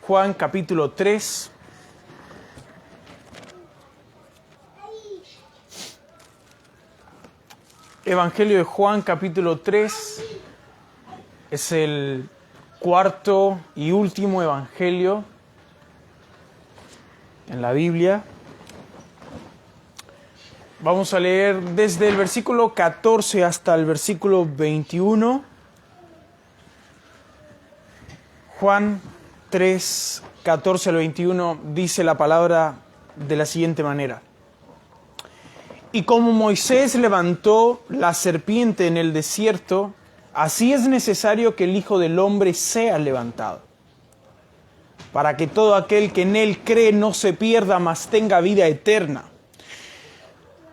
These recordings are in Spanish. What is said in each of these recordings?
Juan capítulo 3. Evangelio de Juan capítulo 3 es el cuarto y último evangelio en la Biblia. Vamos a leer desde el versículo 14 hasta el versículo 21. Juan 3, 14 al 21 dice la palabra de la siguiente manera. Y como Moisés levantó la serpiente en el desierto, así es necesario que el Hijo del Hombre sea levantado, para que todo aquel que en él cree no se pierda, mas tenga vida eterna.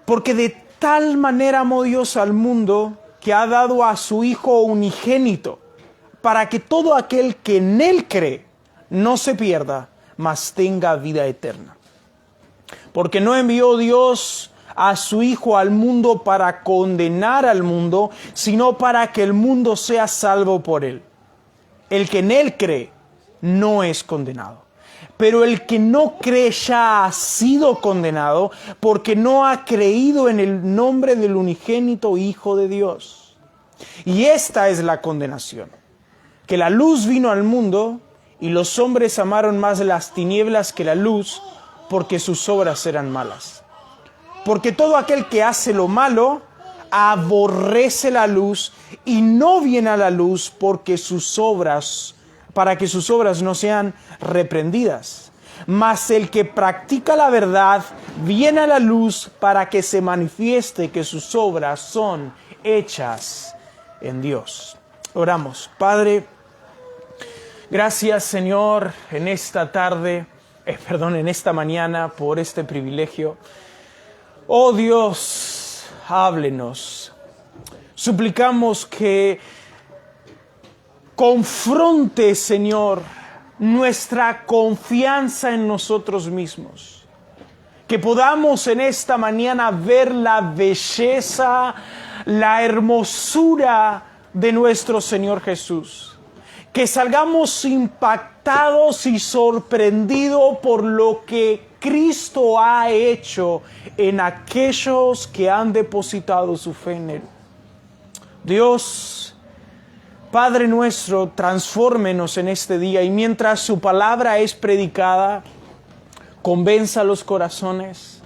Porque de tal manera amó Dios al mundo, que ha dado a su Hijo unigénito, para que todo aquel que en él cree no se pierda, mas tenga vida eterna. Porque no envió Dios a su Hijo al mundo para condenar al mundo, sino para que el mundo sea salvo por él. El que en él cree no es condenado, pero el que no cree ya ha sido condenado, porque no ha creído en el nombre del unigénito Hijo de Dios. Y esta es la condenación, que la luz vino al mundo, y los hombres amaron más las tinieblas que la luz, porque sus obras eran malas. Porque todo aquel que hace lo malo aborrece la luz y no viene a la luz para que sus obras no sean reprendidas. Mas el que practica la verdad viene a la luz para que se manifieste que sus obras son hechas en Dios. Oramos. Padre, gracias Señor en esta en esta mañana por este privilegio. Oh Dios, háblenos. Suplicamos que confronte, Señor, nuestra confianza en nosotros mismos. Que podamos en esta mañana ver la belleza, la hermosura de nuestro Señor Jesús. Que salgamos impactados y sorprendidos por lo que Cristo ha hecho en aquellos que han depositado su fe en Él. Dios, Padre nuestro, transfórmenos en este día, y mientras su palabra es predicada, convenza los corazones,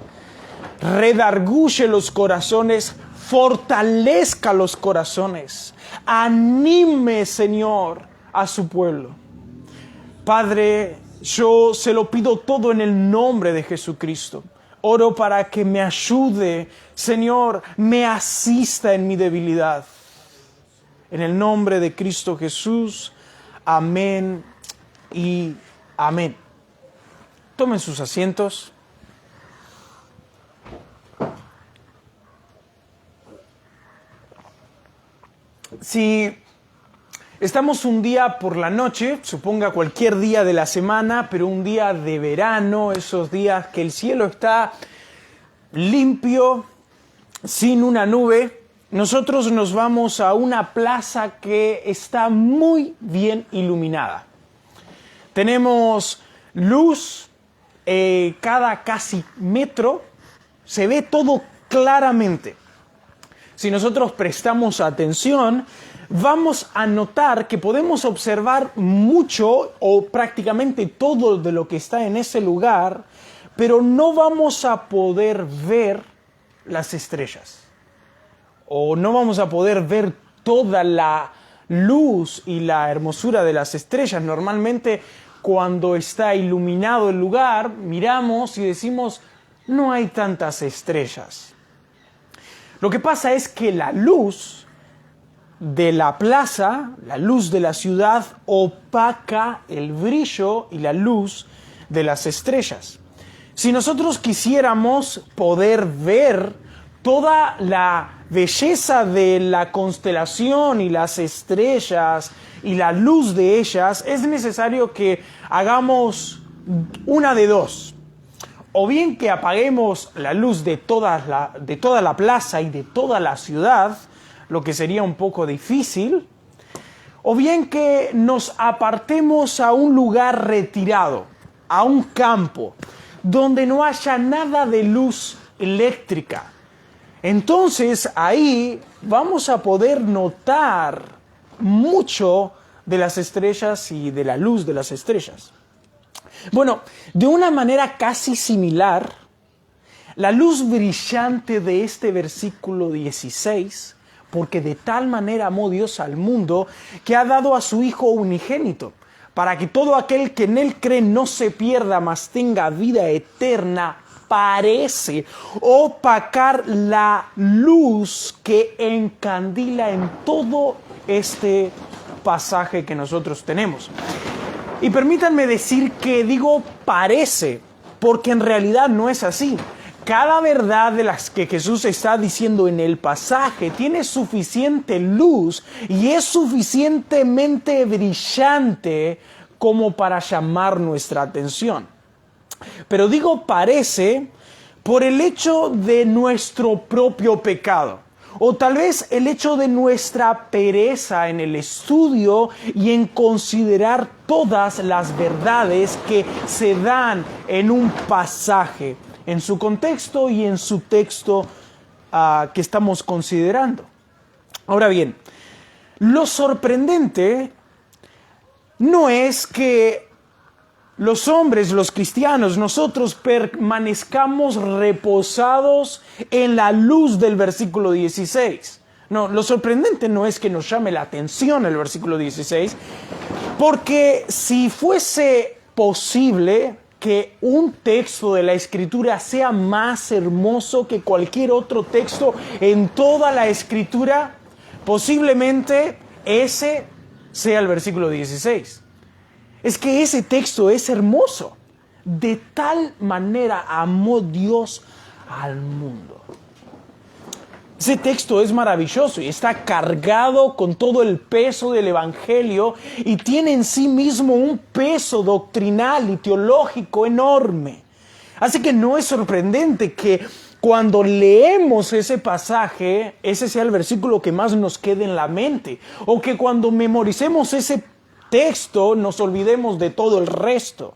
redarguye los corazones, fortalezca los corazones, anime, Señor, a su pueblo. Padre, yo se lo pido todo en el nombre de Jesucristo. Oro para que me ayude, Señor, me asista en mi debilidad. En el nombre de Cristo Jesús, amén y amén. Tomen sus asientos. Si estamos un día por la noche, suponga cualquier día de la semana, pero un día de verano, esos días que el cielo está limpio, sin una nube, nosotros nos vamos a una plaza que está muy bien iluminada. Tenemos luz cada casi metro, se ve todo claramente. Si nosotros prestamos atención, vamos a notar que podemos observar mucho o prácticamente todo de lo que está en ese lugar, pero no vamos a poder ver las estrellas. O no vamos a poder ver toda la luz y la hermosura de las estrellas. Normalmente, cuando está iluminado el lugar, miramos y decimos, no hay tantas estrellas. Lo que pasa es que la luz de la plaza, la luz de la ciudad, opaca el brillo y la luz de las estrellas. Si nosotros quisiéramos poder ver toda la belleza de la constelación y las estrellas y la luz de ellas, es necesario que hagamos una de dos. O bien que apaguemos la luz de toda la plaza y de toda la ciudad, lo que sería un poco difícil, o bien que nos apartemos a un lugar retirado, a un campo, donde no haya nada de luz eléctrica. Entonces ahí vamos a poder notar mucho de las estrellas y de la luz de las estrellas. Bueno, de una manera casi similar, la luz brillante de este versículo 16, porque de tal manera amó Dios al mundo que ha dado a su Hijo unigénito, para que todo aquel que en Él cree no se pierda, mas tenga vida eterna, parece opacar la luz que encandila en todo este pasaje que nosotros tenemos. Y permítanme decir que digo parece, porque en realidad no es así. Cada verdad de las que Jesús está diciendo en el pasaje tiene suficiente luz y es suficientemente brillante como para llamar nuestra atención. Pero digo parece por el hecho de nuestro propio pecado, o tal vez el hecho de nuestra pereza en el estudio y en considerar todas las verdades que se dan en un pasaje, en su contexto y en su texto que estamos considerando. Ahora bien, lo sorprendente no es que los hombres, los cristianos, nosotros permanezcamos reposados en la luz del versículo 16. No, lo sorprendente no es que nos llame la atención el versículo 16, porque si fuese posible que un texto de la Escritura sea más hermoso que cualquier otro texto en toda la Escritura, posiblemente ese sea el versículo 16. Es que ese texto es hermoso. De tal manera amó Dios al mundo. Ese texto es maravilloso y está cargado con todo el peso del Evangelio y tiene en sí mismo un peso doctrinal y teológico enorme. Así que no es sorprendente que cuando leemos ese pasaje, ese sea el versículo que más nos quede en la mente, o que cuando memoricemos ese texto nos olvidemos de todo el resto.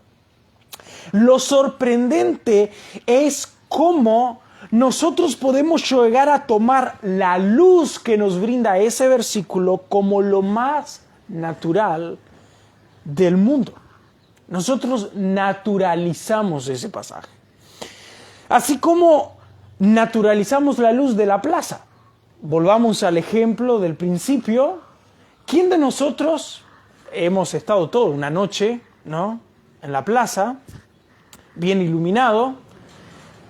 Lo sorprendente es cómo nosotros podemos llegar a tomar la luz que nos brinda ese versículo como lo más natural del mundo. Nosotros naturalizamos ese pasaje. Así como naturalizamos la luz de la plaza. Volvamos al ejemplo del principio. ¿Quién de nosotros hemos estado toda una noche, ¿no?, en la plaza, bien iluminado?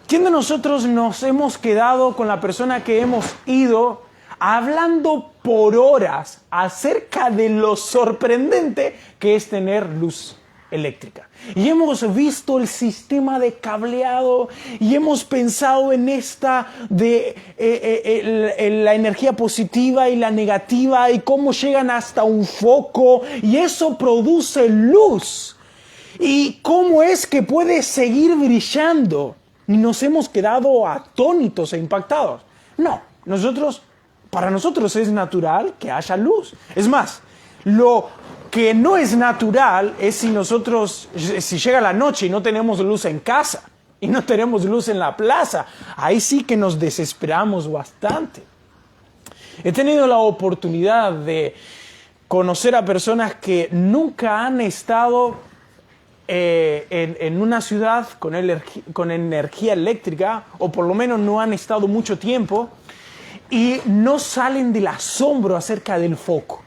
¿Quién de nosotros nos hemos quedado con la persona que hemos ido hablando por horas acerca de lo sorprendente que es tener luz eléctrica? Y hemos visto el sistema de cableado y hemos pensado en esta de la energía positiva y la negativa y cómo llegan hasta un foco y eso produce luz. Y cómo es que puede seguir brillando. Y nos hemos quedado atónitos e impactados. No, para nosotros es natural que haya luz. Es más, lo que no es natural es si llega la noche y no tenemos luz en casa y no tenemos luz en la plaza. Ahí sí que nos desesperamos bastante. He tenido la oportunidad de conocer a personas que nunca han estado en una ciudad con energía eléctrica, o por lo menos no han estado mucho tiempo, y no salen del asombro acerca del foco.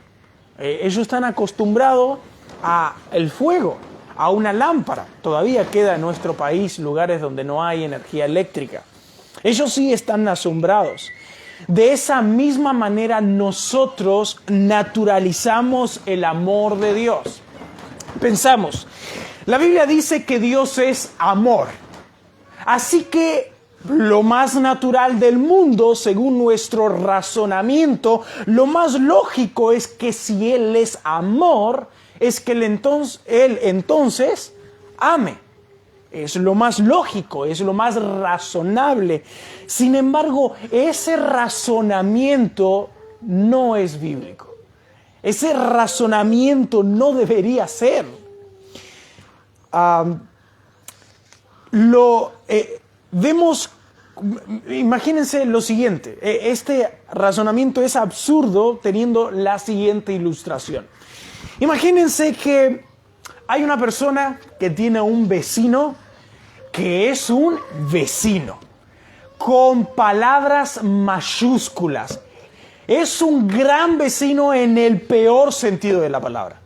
Ellos están acostumbrados al fuego, a una lámpara. Todavía queda en nuestro país lugares donde no hay energía eléctrica. Ellos sí están asombrados. De esa misma manera nosotros naturalizamos el amor de Dios. Pensamos, la Biblia dice que Dios es amor. Así que lo más natural del mundo, según nuestro razonamiento, lo más lógico es que si Él es amor, es que Él entonces ame. Es lo más lógico, es lo más razonable. Sin embargo, ese razonamiento no es bíblico. Ese razonamiento no debería ser. Vemos, imagínense lo siguiente. Este razonamiento es absurdo teniendo la siguiente ilustración. Imagínense que hay una persona que tiene un vecino que es un vecino, con palabras mayúsculas. Es un gran vecino en el peor sentido de la palabra.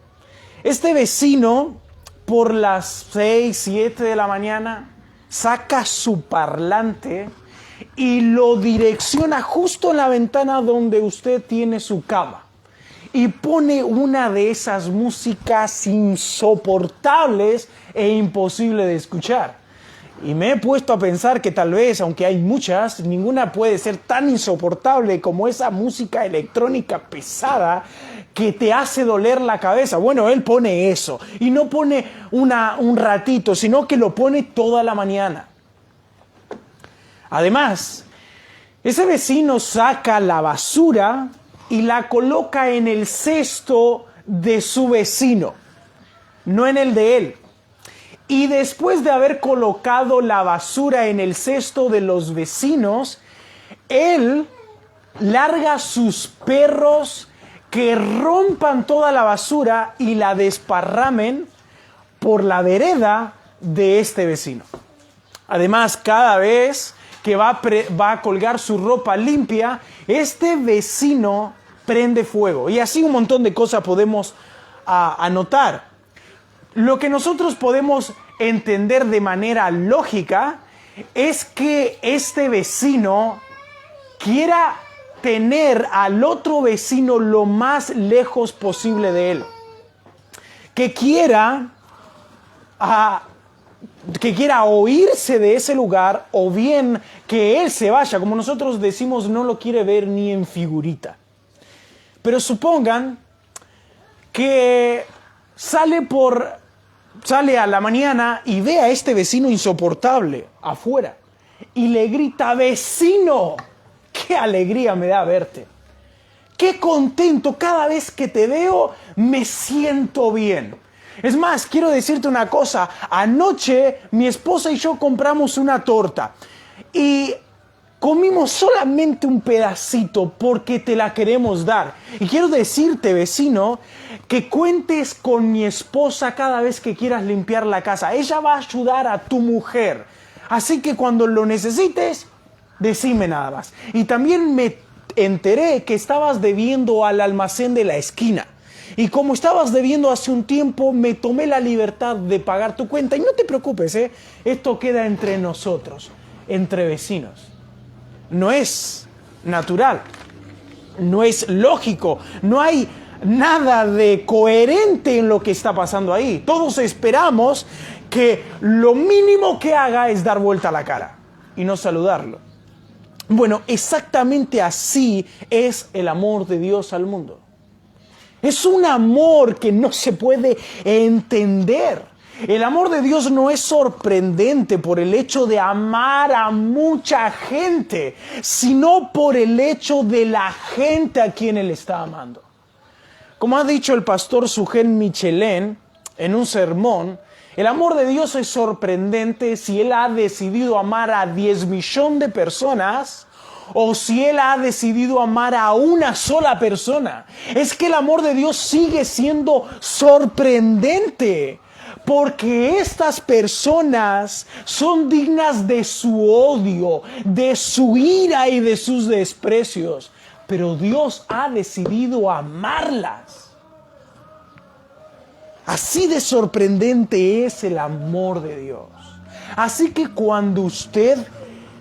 Este vecino, por las 6, 7 de la mañana, saca su parlante y lo direcciona justo en la ventana donde usted tiene su cama. Y pone una de esas músicas insoportables e imposible de escuchar. Y me he puesto a pensar que tal vez, aunque hay muchas, ninguna puede ser tan insoportable como esa música electrónica pesada que te hace doler la cabeza. Bueno, él pone eso. Y no pone un ratito, sino que lo pone toda la mañana. Además, ese vecino saca la basura y la coloca en el cesto de su vecino, no en el de él. Y después de haber colocado la basura en el cesto de los vecinos, él larga a sus perros que rompan toda la basura y la desparramen por la vereda de este vecino. Además, cada vez que va a colgar su ropa limpia, este vecino prende fuego. Y así un montón de cosas podemos anotar. Lo que nosotros podemos entender de manera lógica es que este vecino quiera tener al otro vecino lo más lejos posible de él. Que quiera oírse de ese lugar, o bien que él se vaya, como nosotros decimos, no lo quiere ver ni en figurita. Pero supongan que sale a la mañana y ve a este vecino insoportable afuera y le grita: vecino, qué alegría me da verte. Qué contento, cada vez que te veo me siento bien. Es más, quiero decirte una cosa. Anoche mi esposa y yo compramos una torta y comimos solamente un pedacito porque te la queremos dar. Y quiero decirte, vecino, que cuentes con mi esposa cada vez que quieras limpiar la casa. Ella va a ayudar a tu mujer. Así que cuando lo necesites, decime nada más. Y también me enteré que estabas debiendo al almacén de la esquina. Y como estabas debiendo hace un tiempo, me tomé la libertad de pagar tu cuenta. Y no te preocupes, esto queda entre nosotros, entre vecinos. No es natural, no es lógico, no hay nada de coherente en lo que está pasando ahí. Todos esperamos que lo mínimo que haga es dar vuelta a la cara y no saludarlo. Bueno, exactamente así es el amor de Dios al mundo. Es un amor que no se puede entender. El amor de Dios no es sorprendente por el hecho de amar a mucha gente, sino por el hecho de la gente a quien Él está amando. Como ha dicho el pastor Sugén Michelén en un sermón, el amor de Dios es sorprendente si Él ha decidido amar a 10 millones de personas o si Él ha decidido amar a una sola persona. Es que el amor de Dios sigue siendo sorprendente, porque estas personas son dignas de su odio, de su ira y de sus desprecios. Pero Dios ha decidido amarlas. Así de sorprendente es el amor de Dios. Así que cuando usted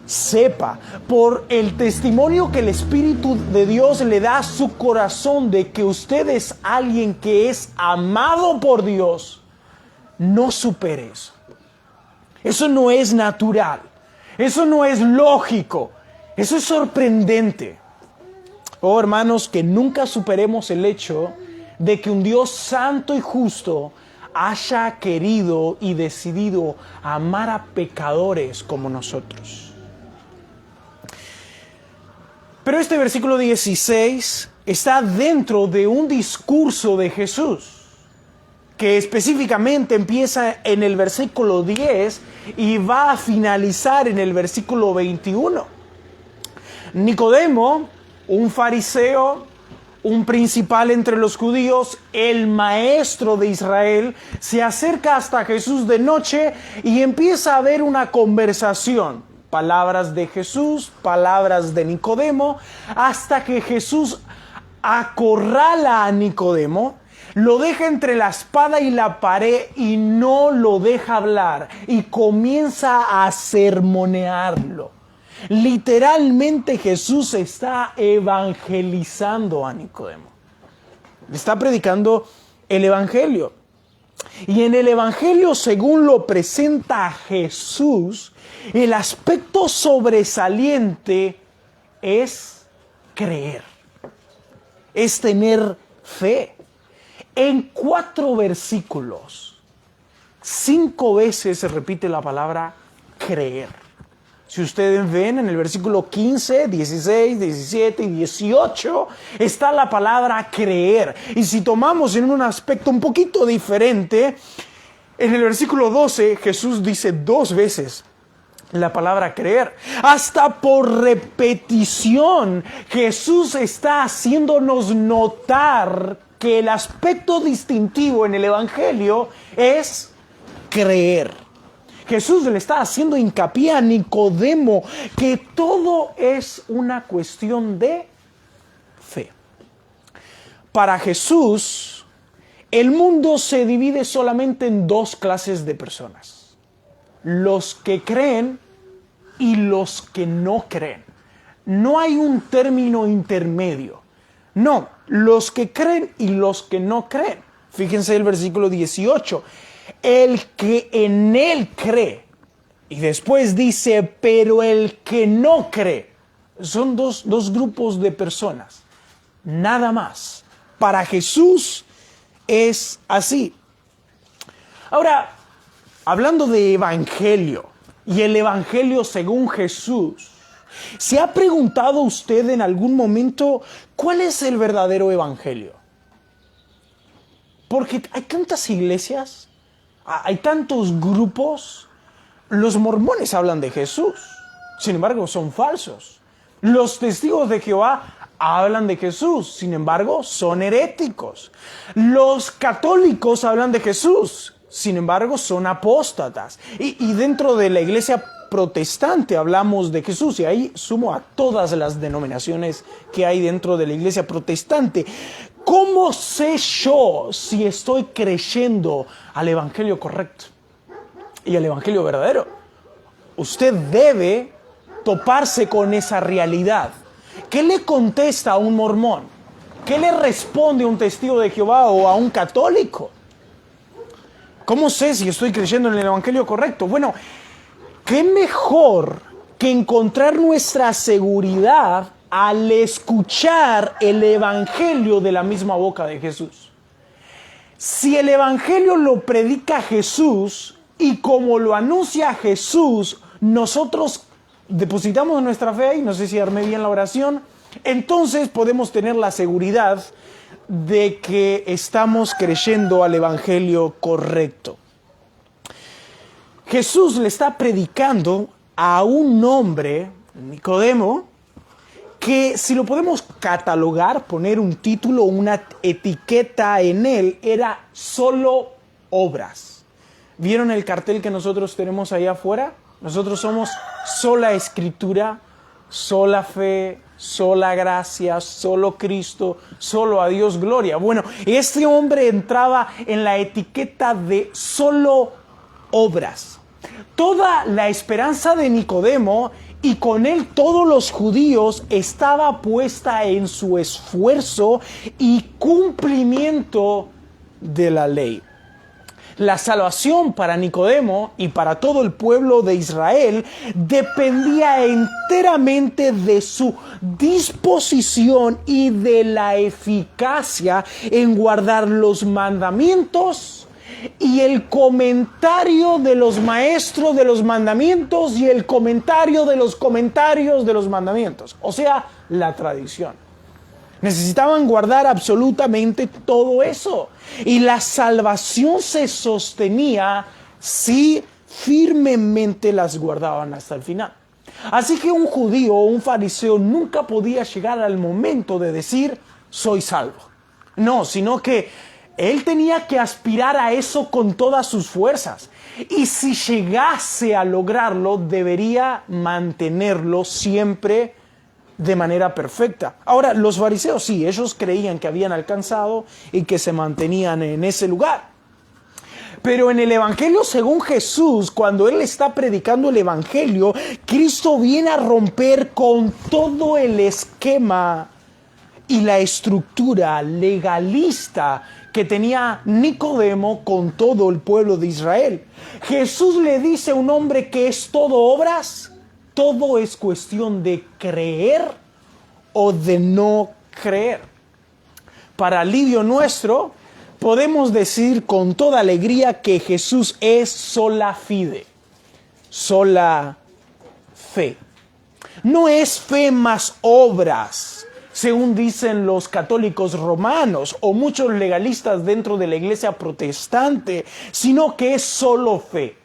sepa por el testimonio que el Espíritu de Dios le da a su corazón de que usted es alguien que es amado por Dios, no supere eso. Eso no es natural. Eso no es lógico. Eso es sorprendente. Oh, hermanos, que nunca superemos el hecho de que un Dios santo y justo haya querido y decidido amar a pecadores como nosotros. Pero este versículo 16 está dentro de un discurso de Jesús, que específicamente empieza en el versículo 10 y va a finalizar en el versículo 21. Nicodemo, un fariseo, un principal entre los judíos, el maestro de Israel, se acerca hasta Jesús de noche y empieza a haber una conversación. Palabras de Jesús, palabras de Nicodemo, hasta que Jesús acorrala a Nicodemo, lo deja entre la espada y la pared y no lo deja hablar y comienza a sermonearlo. Literalmente Jesús está evangelizando a Nicodemo. Le está predicando el evangelio. Y en el evangelio, según lo presenta Jesús, el aspecto sobresaliente es creer, es tener fe. En 4 versículos, 5 veces se repite la palabra creer. Si ustedes ven en el versículo 15, 16, 17 y 18, está la palabra creer. Y si tomamos en un aspecto un poquito diferente, en el versículo 12 Jesús dice 2 veces la palabra creer. Hasta por repetición Jesús está haciéndonos notar que el aspecto distintivo en el evangelio es creer. Jesús le está haciendo hincapié a Nicodemo que todo es una cuestión de fe. Para Jesús, el mundo se divide solamente en 2 clases de personas: los que creen y los que no creen. No hay un término intermedio. No, los que creen y los que no creen. Fíjense el versículo 18. El que en él cree. Y después dice, pero el que no cree. Son dos grupos de personas. Nada más. Para Jesús es así. Ahora, hablando de evangelio y el evangelio según Jesús, ¿se ha preguntado usted en algún momento cuál es el verdadero evangelio? Porque hay tantas iglesias, hay tantos grupos. Los mormones hablan de Jesús, sin embargo son falsos. Los testigos de Jehová hablan de Jesús, sin embargo son heréticos. Los católicos hablan de Jesús, sin embargo son apóstatas. Y dentro de la iglesia protestante hablamos de Jesús, y ahí sumo a todas las denominaciones que hay dentro de la iglesia protestante. ¿Cómo sé yo si estoy creyendo al evangelio correcto y al evangelio verdadero? Usted debe toparse con esa realidad. ¿Qué le contesta a un mormón? ¿Qué le responde a un testigo de Jehová o a un católico? ¿Cómo sé si estoy creyendo en el evangelio correcto? Bueno, ¿qué mejor que encontrar nuestra seguridad al escuchar el evangelio de la misma boca de Jesús? Si el evangelio lo predica Jesús y como lo anuncia Jesús, nosotros depositamos nuestra fe ahí, no sé si armé bien la oración, entonces podemos tener la seguridad de que estamos creyendo al evangelio correcto. Jesús le está predicando a un hombre, Nicodemo, que si lo podemos catalogar, poner un título, una etiqueta en él, era solo obras. ¿Vieron el cartel que nosotros tenemos allá afuera? Nosotros somos sola escritura, sola fe, sola gracia, solo Cristo, solo a Dios gloria. Bueno, este hombre entraba en la etiqueta de solo obras. Toda la esperanza de Nicodemo y con él todos los judíos estaba puesta en su esfuerzo y cumplimiento de la ley. La salvación para Nicodemo y para todo el pueblo de Israel dependía enteramente de su disposición y de la eficacia en guardar los mandamientos y el comentario de los maestros de los mandamientos y el comentario de los comentarios de los mandamientos, o sea, la tradición. Necesitaban guardar absolutamente todo eso. Y la salvación se sostenía si firmemente las guardaban hasta el final. Así que un judío o un fariseo nunca podía llegar al momento de decir, soy salvo. No, sino que él tenía que aspirar a eso con todas sus fuerzas. Y si llegase a lograrlo, debería mantenerlo siempre de manera perfecta. Ahora, los fariseos sí, ellos creían que habían alcanzado y que se mantenían en ese lugar. Pero en el Evangelio según Jesús, cuando Él está predicando el Evangelio, Cristo viene a romper con todo el esquema y la estructura legalista que tenía Nicodemo con todo el pueblo de Israel. Jesús le dice a un hombre que es todo obras, todo es cuestión de creer o de no creer. Para alivio nuestro, podemos decir con toda alegría que Jesús es sola fide, sola fe. No es fe más obras, según dicen los católicos romanos o muchos legalistas dentro de la iglesia protestante, sino que es solo fe.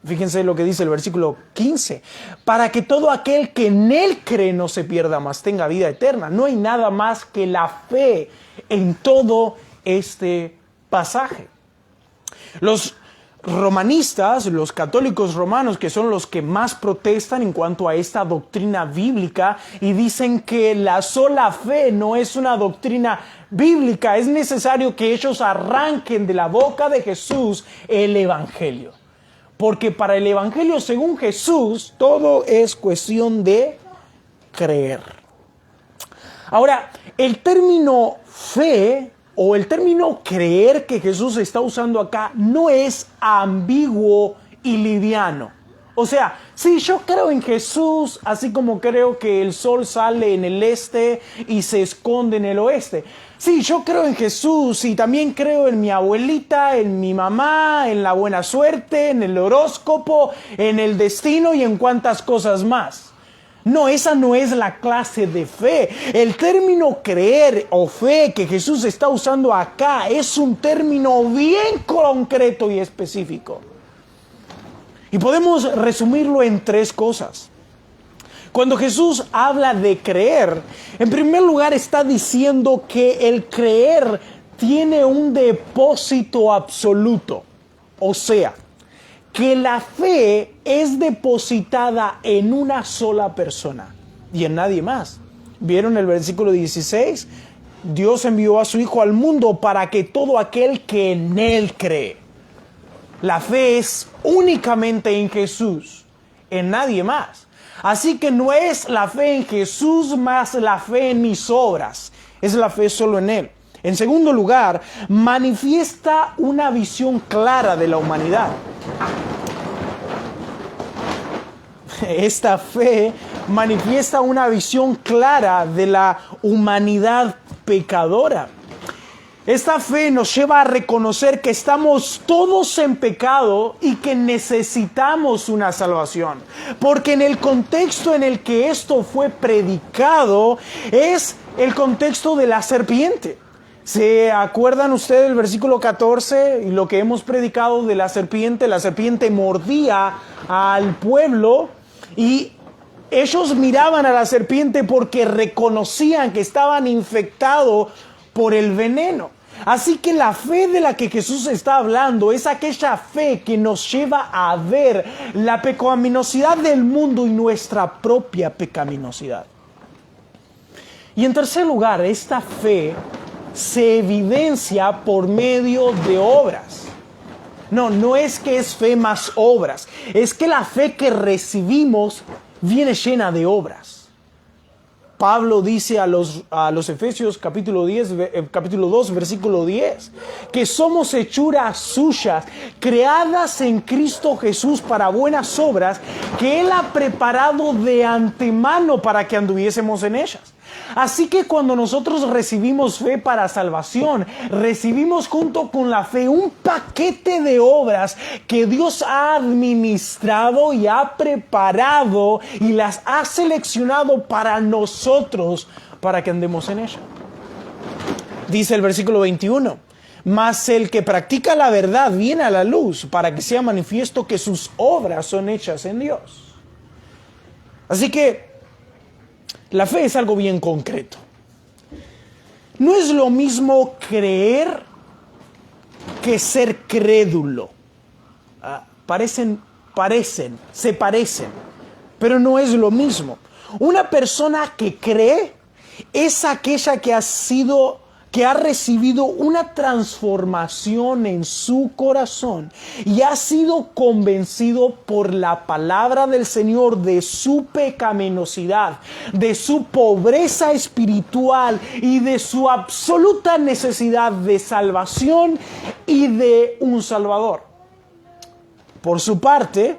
Fíjense lo que dice el versículo 15. Para que todo aquel que en Él cree no se pierda, mas tenga vida eterna. No hay nada más que la fe en todo este pasaje. Los romanistas, los católicos romanos, que son los que más protestan en cuanto a esta doctrina bíblica y dicen que la sola fe no es una doctrina bíblica, es necesario que ellos arranquen de la boca de Jesús el Evangelio. Porque para el Evangelio según Jesús, todo es cuestión de creer. Ahora, el término fe o el término creer que Jesús está usando acá no es ambiguo y liviano. O sea, sí, yo creo en Jesús, así como creo que el sol sale en el este y se esconde en el oeste. Sí, yo creo en Jesús y también creo en mi abuelita, en mi mamá, en la buena suerte, en el horóscopo, en el destino y en cuantas cosas más. No, esa no es la clase de fe. El término creer o fe que Jesús está usando acá es un término bien concreto y específico. Y podemos resumirlo en tres cosas. Cuando Jesús habla de creer, en primer lugar está diciendo que el creer tiene un depósito absoluto. O sea, que la fe es depositada en una sola persona y en nadie más. ¿Vieron el versículo 16? Dios envió a su Hijo al mundo para que todo aquel que en Él cree. La fe es únicamente en Jesús, en nadie más. Así que no es la fe en Jesús más la fe en mis obras, es la fe solo en Él. En segundo lugar, manifiesta una visión clara de la humanidad. Esta fe manifiesta una visión clara de la humanidad pecadora. Esta fe nos lleva a reconocer que estamos todos en pecado y que necesitamos una salvación. Porque en el contexto en el que esto fue predicado es el contexto de la serpiente. ¿Se acuerdan ustedes del versículo 14 y lo que hemos predicado de la serpiente? La serpiente mordía al pueblo y ellos miraban a la serpiente porque reconocían que estaban infectados por el veneno. Así que la fe de la que Jesús está hablando es aquella fe que nos lleva a ver la pecaminosidad del mundo y nuestra propia pecaminosidad. Y en tercer lugar, esta fe se evidencia por medio de obras. No es que es fe más obras, es que la fe que recibimos viene llena de obras. Pablo dice a los Efesios capítulo 2, versículo 10, que somos hechuras suyas, creadas en Cristo Jesús para buenas obras, que Él ha preparado de antemano para que anduviésemos en ellas. Así que cuando nosotros recibimos fe para salvación, recibimos junto con la fe un paquete de obras que Dios ha administrado y ha preparado y las ha seleccionado para nosotros, para que andemos en ella. Dice el versículo 21. Mas el que practica la verdad viene a la luz para que sea manifiesto que sus obras son hechas en Dios. Así que la fe es algo bien concreto. No es lo mismo creer que ser crédulo. Se parecen, pero no es lo mismo. Una persona que cree es aquella que ha recibido una transformación en su corazón y ha sido convencido por la palabra del Señor de su pecaminosidad, de su pobreza espiritual y de su absoluta necesidad de salvación y de un Salvador. Por su parte,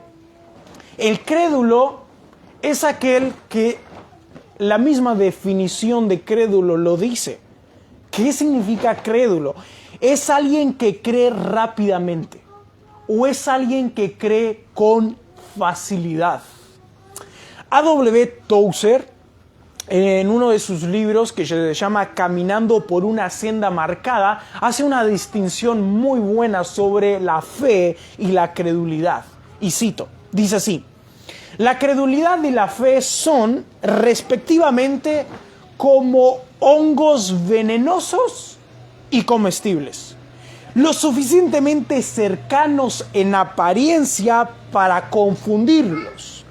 el crédulo es aquel que la misma definición de crédulo lo dice. ¿Qué significa crédulo? Es alguien que cree rápidamente o es alguien que cree con facilidad. A.W. Tozer, en uno de sus libros que se llama Caminando por una senda marcada, hace una distinción muy buena sobre la fe y la credulidad. Y cito, dice así: la credulidad y la fe son, respectivamente, como hongos venenosos y comestibles, lo suficientemente cercanos en apariencia para confundirlos,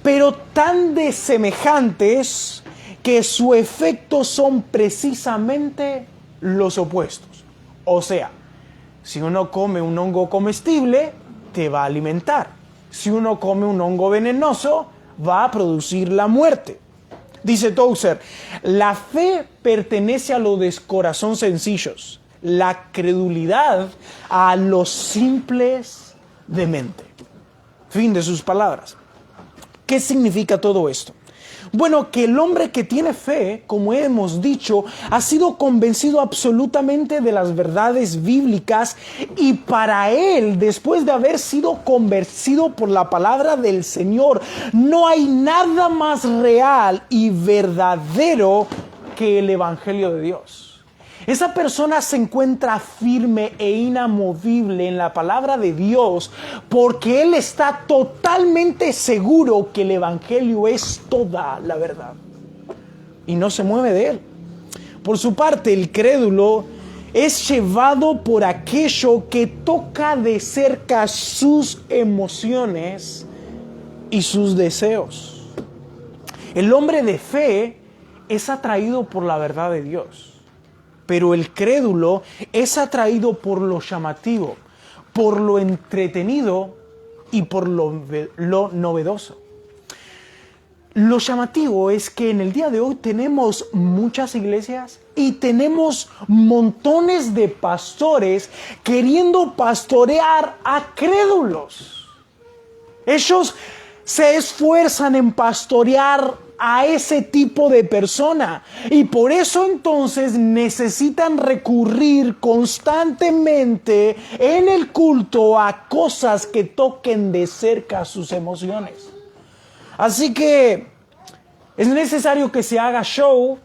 pero tan desemejantes que su efecto son precisamente los opuestos. O sea, si uno come un hongo comestible, te va a alimentar. Si uno come un hongo venenoso, va a producir la muerte. Dice Tozer, la fe pertenece a los de corazón sencillos, la credulidad a los simples de mente. Fin de sus palabras. ¿Qué significa todo esto? Bueno, que el hombre que tiene fe, como hemos dicho, ha sido convencido absolutamente de las verdades bíblicas y para él, después de haber sido convencido por la palabra del Señor, no hay nada más real y verdadero que el Evangelio de Dios. Esa persona se encuentra firme e inamovible en la palabra de Dios porque él está totalmente seguro que el Evangelio es toda la verdad y no se mueve de él. Por su parte, el crédulo es llevado por aquello que toca de cerca sus emociones y sus deseos. El hombre de fe es atraído por la verdad de Dios. Pero el crédulo es atraído por lo llamativo, por lo entretenido y por lo novedoso. Lo llamativo es que en el día de hoy tenemos muchas iglesias y tenemos montones de pastores queriendo pastorear a crédulos. Ellos se esfuerzan en pastorear a ese tipo de persona y por eso entonces necesitan recurrir constantemente en el culto a cosas que toquen de cerca sus emociones. Así que es necesario que se haga show,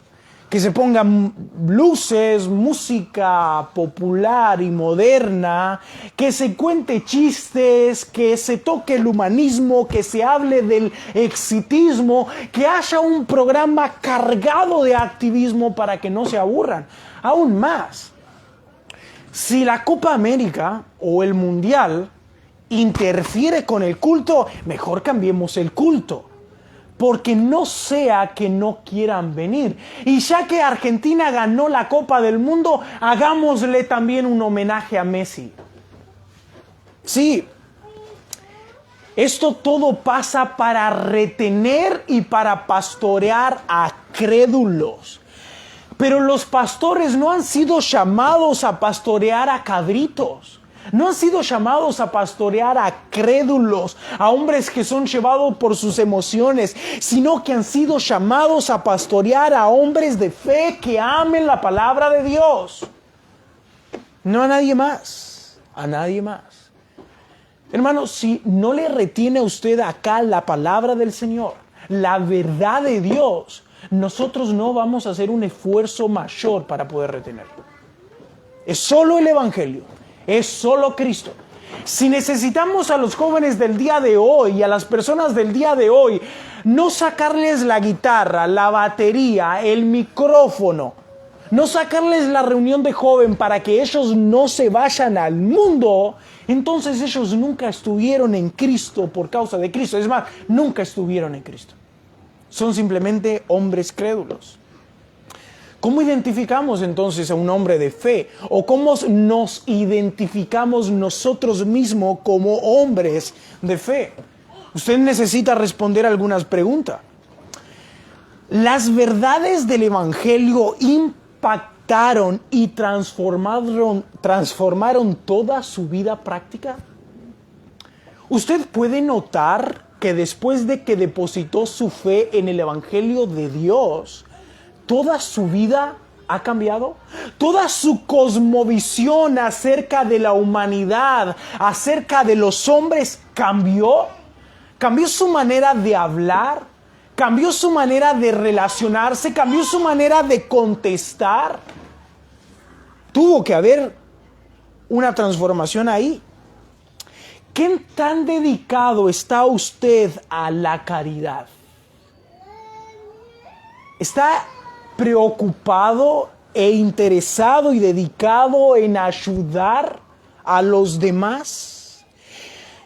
que se pongan luces, música popular y moderna, que se cuente chistes, que se toque el humanismo, que se hable del exitismo, que haya un programa cargado de activismo para que no se aburran. Aún más, si la Copa América o el Mundial interfiere con el culto, mejor cambiemos el culto. Porque no sea que no quieran venir. Y ya que Argentina ganó la Copa del Mundo, hagámosle también un homenaje a Messi. Sí, esto todo pasa para retener y para pastorear a crédulos. Pero los pastores no han sido llamados a pastorear a cabritos. No han sido llamados a pastorear a crédulos, a hombres que son llevados por sus emociones, sino que han sido llamados a pastorear a hombres de fe que amen la palabra de Dios. No a nadie más, a nadie más. Hermano, si no le retiene a usted acá la palabra del Señor, la verdad de Dios, nosotros no vamos a hacer un esfuerzo mayor para poder retenerlo. Es solo el Evangelio, es solo Cristo. Si necesitamos a los jóvenes del día de hoy y a las personas del día de hoy no sacarles la guitarra, la batería, el micrófono, no sacarles la reunión de joven para que ellos no se vayan al mundo, entonces ellos nunca estuvieron en Cristo por causa de Cristo. Es más, nunca estuvieron en Cristo. Son simplemente hombres crédulos. ¿Cómo identificamos entonces a un hombre de fe? ¿O cómo nos identificamos nosotros mismos como hombres de fe? Usted necesita responder algunas preguntas. ¿Las verdades del Evangelio impactaron y transformaron toda su vida práctica? ¿Usted puede notar que después de que depositó su fe en el Evangelio de Dios, toda su vida ha cambiado? Toda su cosmovisión acerca de la humanidad, acerca de los hombres, cambió. Cambió su manera de hablar, cambió su manera de relacionarse, cambió su manera de contestar. Tuvo que haber una transformación ahí. ¿Qué tan dedicado está usted a la caridad? ¿Está preocupado e interesado y dedicado en ayudar a los demás?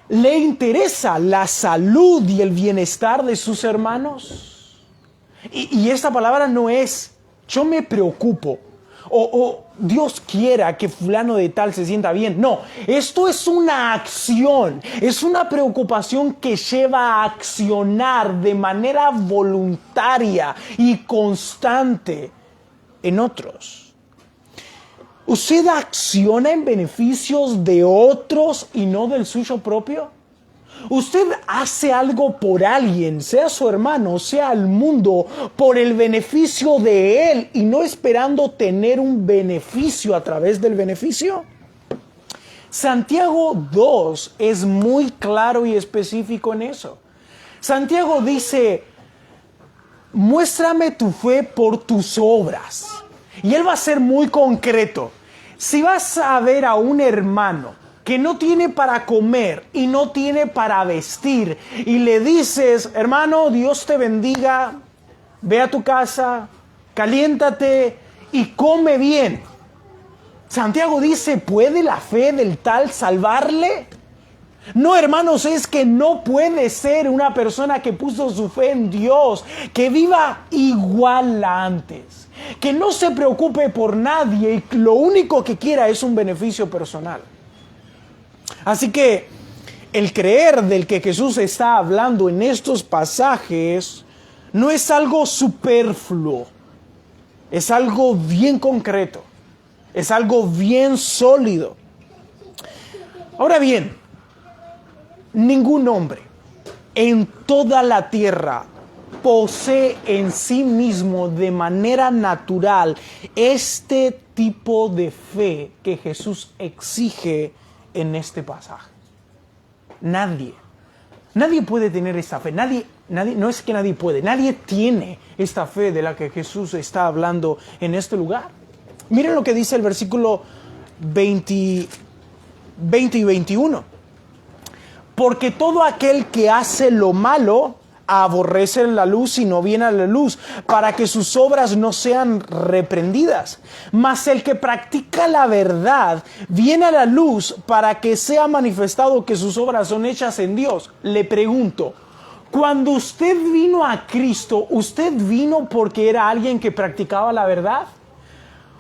¿Le interesa la salud y el bienestar de sus hermanos? Y esta palabra no es yo me preocupo o Dios quiera que fulano de tal se sienta bien. No, esto es una acción, es una preocupación que lleva a accionar de manera voluntaria y constante en otros. ¿Usted acciona en beneficios de otros y no del suyo propio? ¿Usted hace algo por alguien, sea su hermano, sea el mundo, por el beneficio de él y no esperando tener un beneficio a través del beneficio? Santiago 2 es muy claro y específico en eso. Santiago dice, muéstrame tu fe por tus obras. Y él va a ser muy concreto. Si vas a ver a un hermano que no tiene para comer y no tiene para vestir, y le dices, hermano, Dios te bendiga, ve a tu casa, caliéntate y come bien. Santiago dice, ¿puede la fe del tal salvarle? No, hermanos, es que no puede ser una persona que puso su fe en Dios, que viva igual a antes, que no se preocupe por nadie y lo único que quiera es un beneficio personal. Así que el creer del que Jesús está hablando en estos pasajes no es algo superfluo, es algo bien concreto, es algo bien sólido. Ahora bien, ningún hombre en toda la tierra posee en sí mismo de manera natural este tipo de fe que Jesús exige en este pasaje. Nadie puede tener esta fe. Nadie, no es que nadie puede, nadie tiene esta fe de la que Jesús está hablando en este lugar. Miren lo que dice el versículo 20 y 21. Porque todo aquel que hace lo malo aborrece la luz y no viene a la luz, para que sus obras no sean reprendidas. Mas el que practica la verdad viene a la luz para que sea manifestado que sus obras son hechas en Dios. Le pregunto, cuando usted vino a Cristo, ¿usted vino porque era alguien que practicaba la verdad?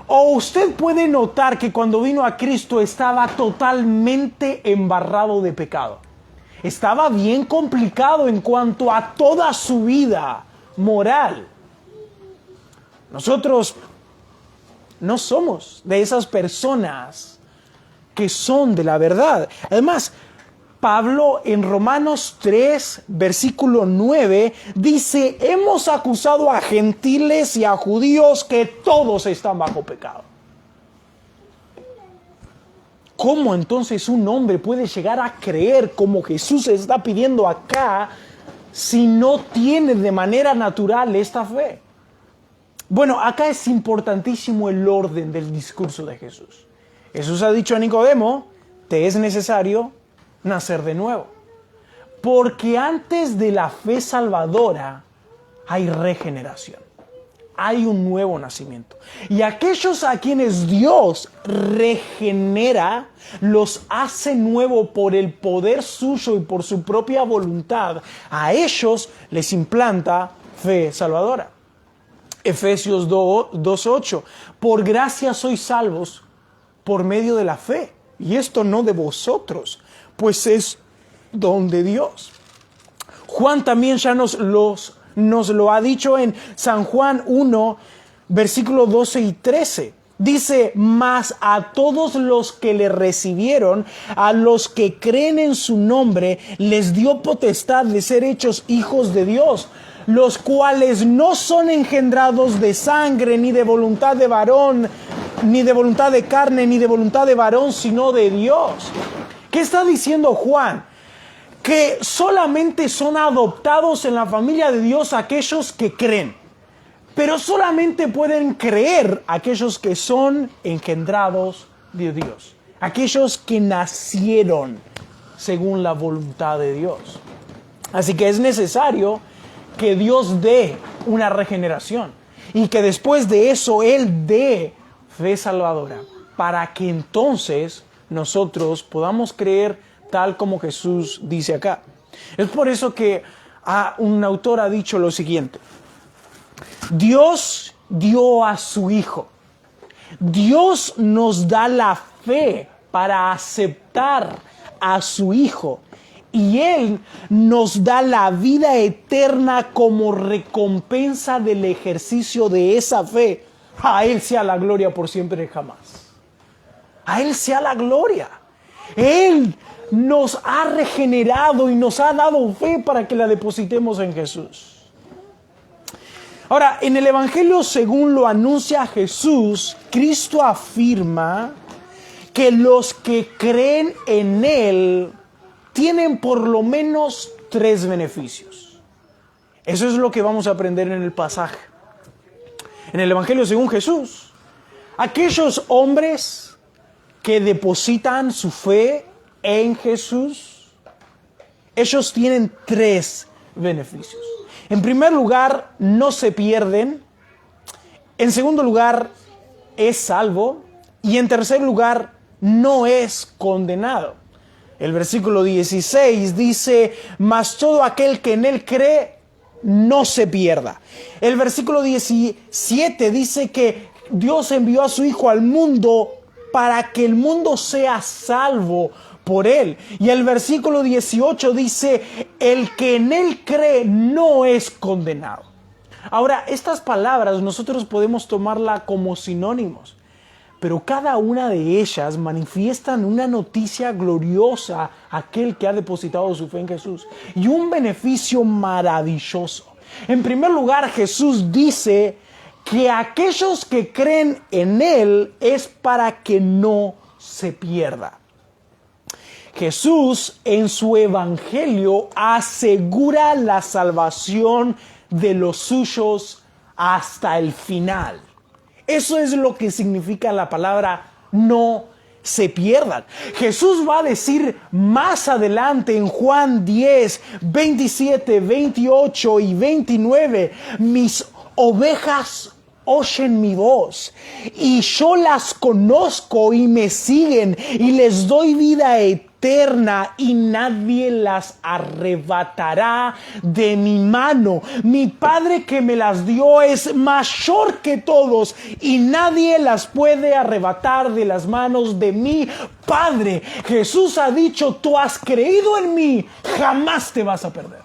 ¿O usted puede notar que cuando vino a Cristo estaba totalmente embarrado de pecado? Estaba bien complicado en cuanto a toda su vida moral. Nosotros no somos de esas personas que son de la verdad. Además, Pablo en Romanos 3, versículo 9, dice, hemos acusado a gentiles y a judíos que todos están bajo pecado. ¿Cómo entonces un hombre puede llegar a creer como Jesús está pidiendo acá si no tiene de manera natural esta fe? Bueno, acá es importantísimo el orden del discurso de Jesús. Jesús ha dicho a Nicodemo, te es necesario nacer de nuevo. Porque antes de la fe salvadora hay regeneración. Hay un nuevo nacimiento. Y aquellos a quienes Dios regenera, los hace nuevo por el poder suyo y por su propia voluntad. A ellos les implanta fe salvadora. Efesios 2:8. Por gracia sois salvos por medio de la fe. Y esto no de vosotros, pues es don de Dios. Juan también ya nos lo ha dicho en San Juan 1, versículos 12 y 13. Dice, mas a todos los que le recibieron, a los que creen en su nombre, les dio potestad de ser hechos hijos de Dios, los cuales no son engendrados de sangre, ni de voluntad de varón, ni de voluntad de carne, ni de voluntad de varón, sino de Dios. ¿Qué está diciendo Juan? Que solamente son adoptados en la familia de Dios aquellos que creen. Pero solamente pueden creer aquellos que son engendrados de Dios. Aquellos que nacieron según la voluntad de Dios. Así que es necesario que Dios dé una regeneración. Y que después de eso Él dé fe salvadora. Para que entonces nosotros podamos creer tal como Jesús dice acá. Es por eso que un autor ha dicho lo siguiente. Dios dio a su Hijo. Dios nos da la fe para aceptar a su Hijo. Y Él nos da la vida eterna como recompensa del ejercicio de esa fe. A Él sea la gloria por siempre y jamás. A Él sea la gloria. Él nos ha regenerado y nos ha dado fe para que la depositemos en Jesús. Ahora, en el Evangelio según lo anuncia Jesús, Cristo afirma que los que creen en Él tienen por lo menos 3 beneficios. Eso es lo que vamos a aprender en el pasaje. En el Evangelio según Jesús, aquellos hombres que depositan su fe en Jesús, ellos tienen 3 beneficios. En primer lugar, no se pierden. En segundo lugar, es salvo. Y en tercer lugar, no es condenado. El versículo 16 dice, mas todo aquel que en Él cree, no se pierda. El versículo 17 dice que Dios envió a su Hijo al mundo para que el mundo sea salvo por Él. Y el versículo 18 dice, el que en Él cree no es condenado. Ahora, estas palabras nosotros podemos tomarlas como sinónimos, pero cada una de ellas manifiestan una noticia gloriosa a aquel que ha depositado su fe en Jesús y un beneficio maravilloso. En primer lugar, Jesús dice que aquellos que creen en Él es para que no se pierda. Jesús en su evangelio asegura la salvación de los suyos hasta el final. Eso es lo que significa la palabra no se pierdan. Jesús va a decir más adelante en Juan 10, 27, 28 y 29, mis ovejas oyen mi voz y yo las conozco y me siguen y les doy vida eterna y nadie las arrebatará de mi mano. Mi Padre que me las dio es mayor que todos y nadie las puede arrebatar de las manos de mi Padre. Jesús ha dicho, tú has creído en mí, jamás te vas a perder.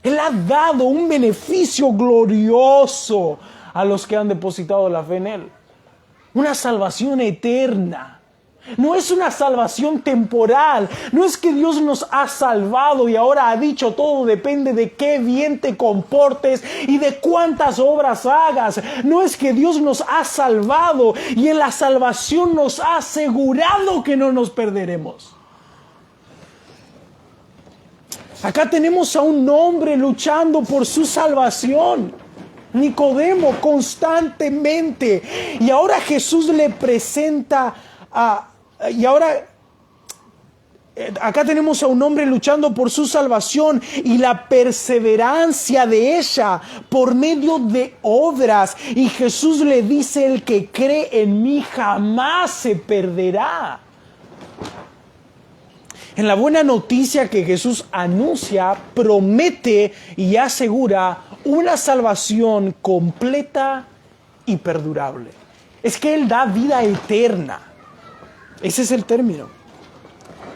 Él ha dado un beneficio glorioso a los que han depositado la fe en Él. Una salvación eterna. No es una salvación temporal. No es que Dios nos ha salvado y ahora ha dicho todo depende de qué bien te comportes y de cuántas obras hagas. No es que Dios nos ha salvado y en la salvación nos ha asegurado que no nos perderemos. Acá tenemos a un hombre luchando por su salvación. Nicodemo constantemente. Y ahora Jesús le presenta acá tenemos a un hombre luchando por su salvación y la perseverancia de ella por medio de obras. Y Jesús le dice: el que cree en mí jamás se perderá. En la buena noticia que Jesús anuncia, promete y asegura una salvación completa y perdurable. Es que Él da vida eterna. Ese es el término.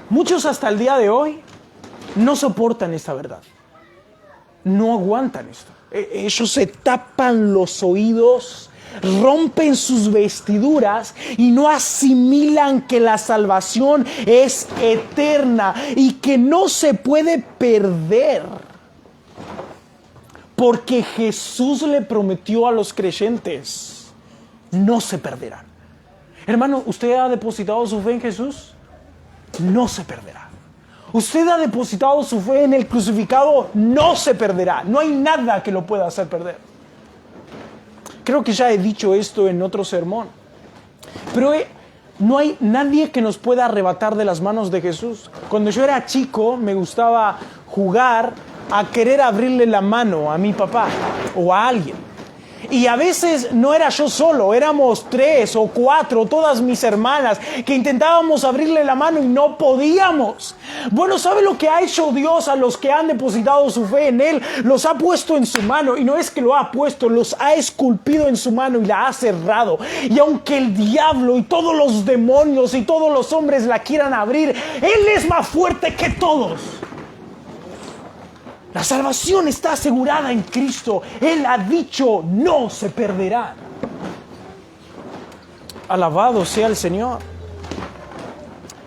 Muchos hasta el día de hoy no soportan esta verdad. No aguantan esto. Ellos se tapan los oídos, rompen sus vestiduras y no asimilan que la salvación es eterna y que no se puede perder. Porque Jesús le prometió a los creyentes: no se perderán. Hermano, ¿usted ha depositado su fe en Jesús? No se perderá. Usted ha depositado su fe en el crucificado, no se perderá. No hay nada que lo pueda hacer perder. Creo que ya he dicho esto en otro sermón. Pero no hay nadie que nos pueda arrebatar de las manos de Jesús. Cuando yo era chico, me gustaba jugar a querer abrirle la mano a mi papá o a alguien. Y a veces no era yo solo, éramos 3 o 4, todas mis hermanas, que intentábamos abrirle la mano y no podíamos. Bueno, ¿sabe lo que ha hecho Dios a los que han depositado su fe en Él? Los ha puesto en su mano, y no es que lo ha puesto, los ha esculpido en su mano y la ha cerrado. Y aunque el diablo y todos los demonios y todos los hombres la quieran abrir, Él es más fuerte que todos. La salvación está asegurada en Cristo. Él ha dicho: no se perderán. Alabado sea el Señor.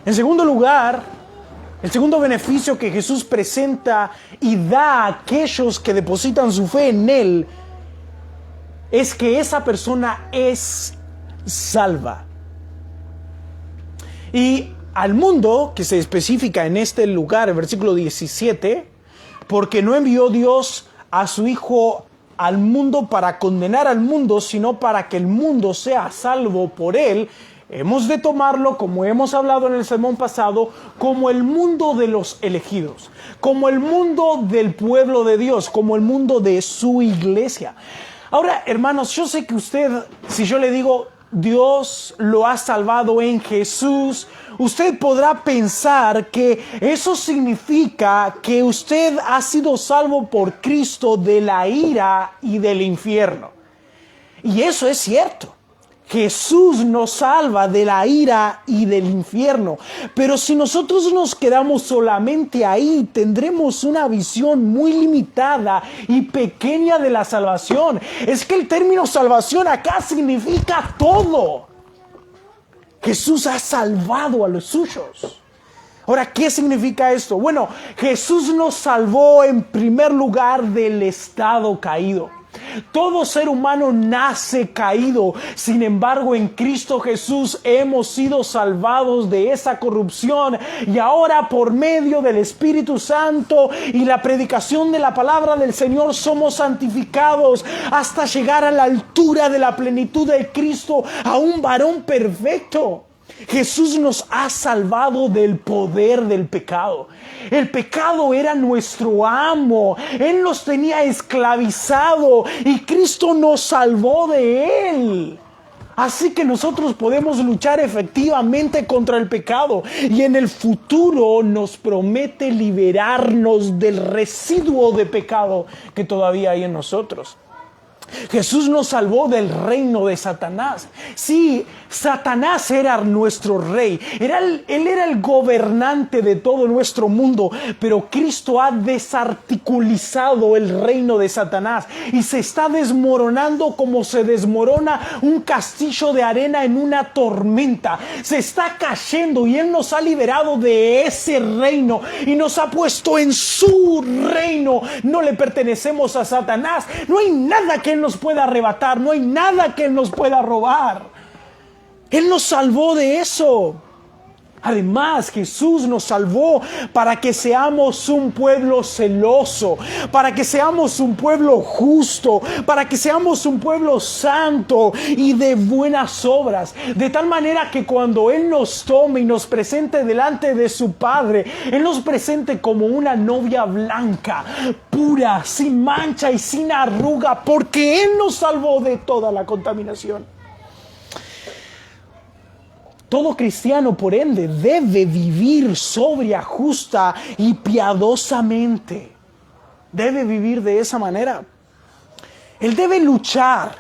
En segundo lugar, el segundo beneficio que Jesús presenta y da a aquellos que depositan su fe en Él es que esa persona es salva. Y al mundo, que se especifica en este lugar, el versículo 17... porque no envió Dios a su Hijo al mundo para condenar al mundo, sino para que el mundo sea salvo por Él. Hemos de tomarlo, como hemos hablado en el sermón pasado, como el mundo de los elegidos, como el mundo del pueblo de Dios, como el mundo de su iglesia. Ahora, hermanos, yo sé que usted, si yo le digo: Dios lo ha salvado en Jesús, usted podrá pensar que eso significa que usted ha sido salvo por Cristo de la ira y del infierno. Y eso es cierto. Jesús nos salva de la ira y del infierno. Pero si nosotros nos quedamos solamente ahí, tendremos una visión muy limitada y pequeña de la salvación. Es que el término salvación acá significa todo. Jesús ha salvado a los suyos. Ahora, ¿qué significa esto? Bueno, Jesús nos salvó en primer lugar del estado caído. Todo ser humano nace caído. Sin embargo, en Cristo Jesús hemos sido salvados de esa corrupción. Y ahora, por medio del Espíritu Santo y la predicación de la palabra del Señor, somos santificados hasta llegar a la altura de la plenitud de Cristo, a un varón perfecto. Jesús nos ha salvado del poder del pecado. El pecado era nuestro amo. Él nos tenía esclavizado y Cristo nos salvó de él. Así que nosotros podemos luchar efectivamente contra el pecado, y en el futuro nos promete liberarnos del residuo de pecado que todavía hay en nosotros. Jesús nos salvó del reino de Satanás. Sí, Satanás era nuestro rey. Él era el gobernante de todo nuestro mundo. Pero Cristo ha desarticulizado el reino de Satanás y se está desmoronando como se desmorona un castillo de arena en una tormenta. Se está cayendo y Él nos ha liberado de ese reino y nos ha puesto en su reino. No le pertenecemos a Satanás. No hay nada que Él nos pueda arrebatar, no hay nada que Él nos pueda robar. Él nos salvó de eso. Además, Jesús nos salvó para que seamos un pueblo celoso, para que seamos un pueblo justo, para que seamos un pueblo santo y de buenas obras. De tal manera que cuando Él nos tome y nos presente delante de su Padre, Él nos presente como una novia blanca, pura, sin mancha y sin arruga, porque Él nos salvó de toda la contaminación. Todo cristiano, por ende, debe vivir sobria, justa y piadosamente. Debe vivir de esa manera. Él debe luchar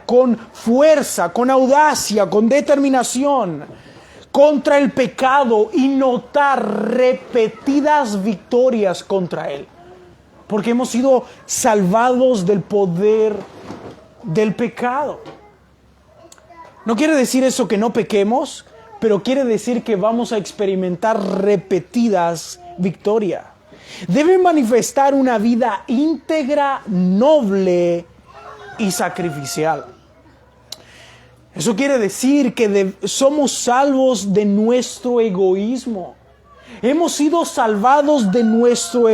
con fuerza, con audacia, con determinación contra el pecado y notar repetidas victorias contra él. Porque hemos sido salvados del poder del pecado. No quiere decir eso que no pequemos, pero quiere decir que vamos a experimentar repetidas victorias. Debe manifestar una vida íntegra, noble y sacrificial. Eso quiere decir que somos salvos de nuestro egoísmo. Hemos sido salvados de nuestro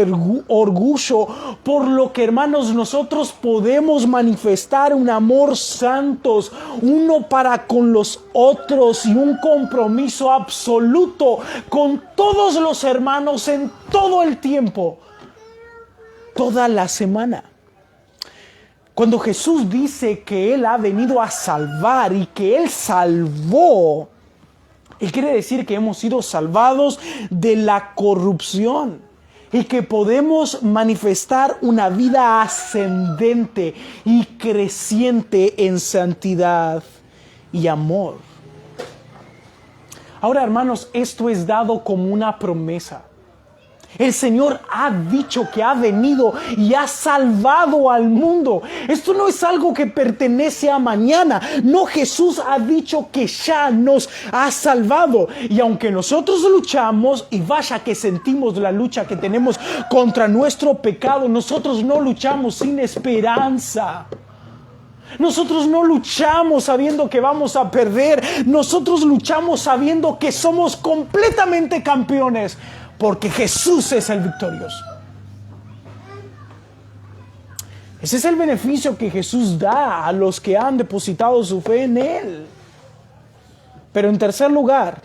orgullo, por lo que, hermanos, nosotros podemos manifestar un amor santos, uno para con los otros y un compromiso absoluto con todos los hermanos en todo el tiempo, toda la semana. Cuando Jesús dice que Él ha venido a salvar y que Él salvó, Él quiere decir que hemos sido salvados de la corrupción y que podemos manifestar una vida ascendente y creciente en santidad y amor. Ahora, hermanos, esto es dado como una promesa. El Señor ha dicho que ha venido y ha salvado al mundo. Esto no es algo que pertenece a mañana. No, Jesús ha dicho que ya nos ha salvado. Y aunque nosotros luchamos, y vaya que sentimos la lucha que tenemos contra nuestro pecado, nosotros no luchamos sin esperanza. Nosotros no luchamos sabiendo que vamos a perder. Nosotros luchamos sabiendo que somos completamente campeones, porque Jesús es el victorioso. Ese es el beneficio que Jesús da a los que han depositado su fe en Él. Pero en tercer lugar,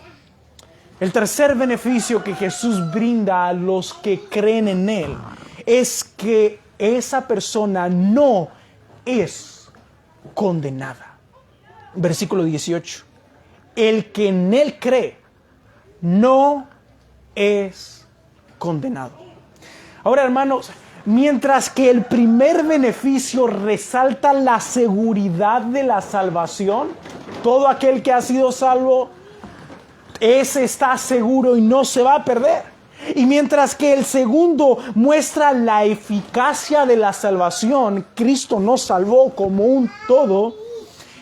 el tercer beneficio que Jesús brinda a los que creen en Él es que esa persona no es condenada. Versículo 18. El que en Él cree no es condenado. Ahora, hermanos, mientras que el primer beneficio resalta la seguridad de la salvación, todo aquel que ha sido salvo, ese está seguro y no se va a perder. Y mientras que el segundo muestra la eficacia de la salvación, Cristo nos salvó como un todo,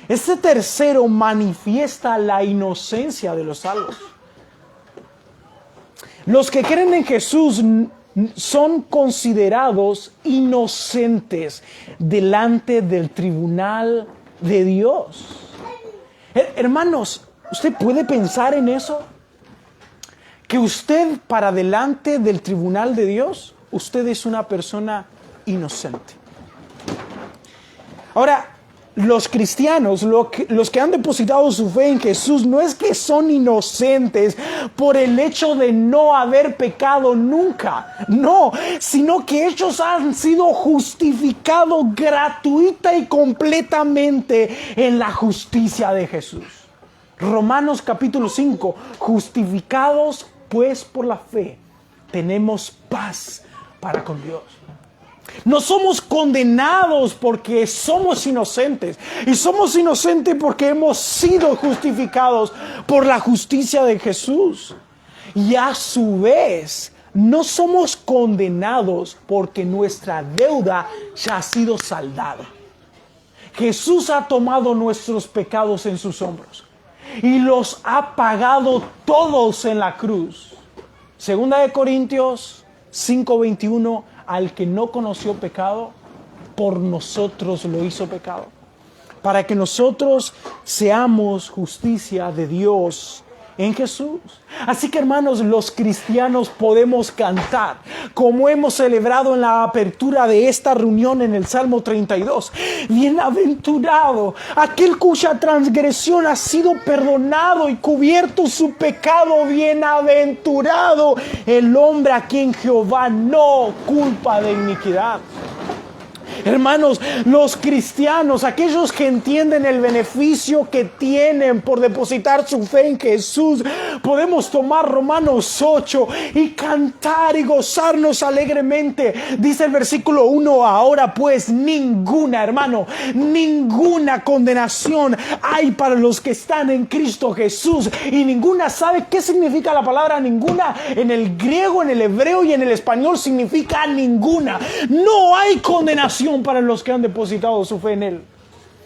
este tercero manifiesta la inocencia de los salvos. Los que creen en Jesús son considerados inocentes delante del tribunal de Dios. Hermanos, ¿usted puede pensar en eso? Que usted, para delante del tribunal de Dios, usted es una persona inocente. Ahora, los cristianos, los que han depositado su fe en Jesús, no es que son inocentes por el hecho de no haber pecado nunca, no, sino que ellos han sido justificados gratuita y completamente en la justicia de Jesús. Romanos capítulo 5, justificados pues por la fe, tenemos paz para con Dios. No somos condenados porque somos inocentes. Y somos inocentes porque hemos sido justificados por la justicia de Jesús. Y a su vez, no somos condenados porque nuestra deuda ya ha sido saldada. Jesús ha tomado nuestros pecados en sus hombros y los ha pagado todos en la cruz. Segunda de Corintios 5:21. Al que no conoció pecado, por nosotros lo hizo pecado, para que nosotros seamos justicia de Dios en Jesús. Así que, hermanos, los cristianos podemos cantar, como hemos celebrado en la apertura de esta reunión en el Salmo 32. Bienaventurado aquel cuya transgresión ha sido perdonado y cubierto su pecado. Bienaventurado el hombre a quien Jehová no culpa de iniquidad. Hermanos, los cristianos, aquellos que entienden el beneficio que tienen por depositar su fe en Jesús, podemos tomar Romanos 8 y cantar y gozarnos alegremente. Dice el versículo 1, ahora pues ninguna condenación hay para los que están en Cristo Jesús. Y ninguna, ¿sabe qué significa la palabra ninguna? En el griego, en el hebreo y en el español significa ninguna. No hay condenación para los que han depositado su fe en Él.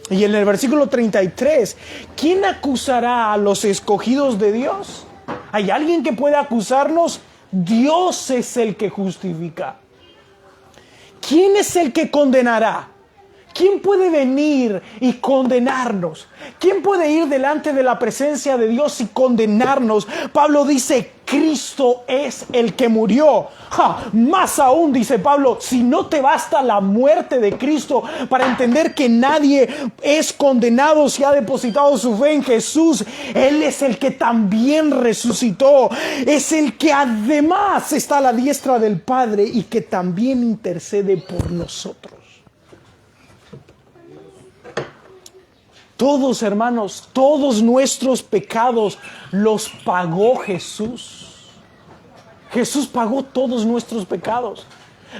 Y en el versículo 33, ¿quién acusará a los escogidos de Dios? ¿Hay alguien que pueda acusarnos? Dios es el que justifica. ¿Quién es el que condenará? ¿Quién puede venir y condenarnos? ¿Quién puede ir delante de la presencia de Dios y condenarnos? Pablo dice, Cristo es el que murió. Más aún, dice Pablo, si no te basta la muerte de Cristo para entender que nadie es condenado si ha depositado su fe en Jesús, Él es el que también resucitó. Es el que además está a la diestra del Padre y que también intercede por nosotros. Todos, hermanos, todos nuestros pecados los pagó Jesús. Jesús pagó todos nuestros pecados.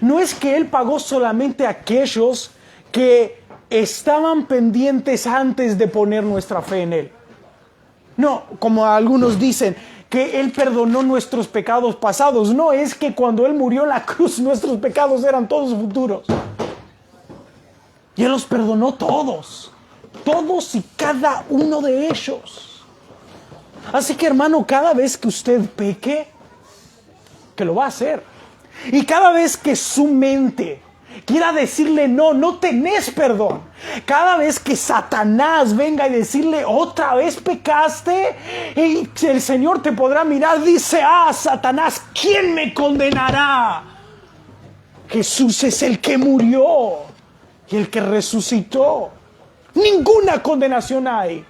No es que Él pagó solamente aquellos que estaban pendientes antes de poner nuestra fe en Él. No, como algunos dicen, que Él perdonó nuestros pecados pasados. No, es que cuando Él murió en la cruz, nuestros pecados eran todos futuros. Y Él los perdonó todos. Todos y cada uno de ellos. Así que, hermano, cada vez que usted peque, que lo va a hacer, y cada vez que su mente quiera decirle no tenés perdón, cada vez que Satanás venga y decirle otra vez pecaste, y el Señor te podrá mirar, dice, Satanás, ¿quién me condenará? Jesús es el que murió y el que resucitó. Ninguna condenación hay.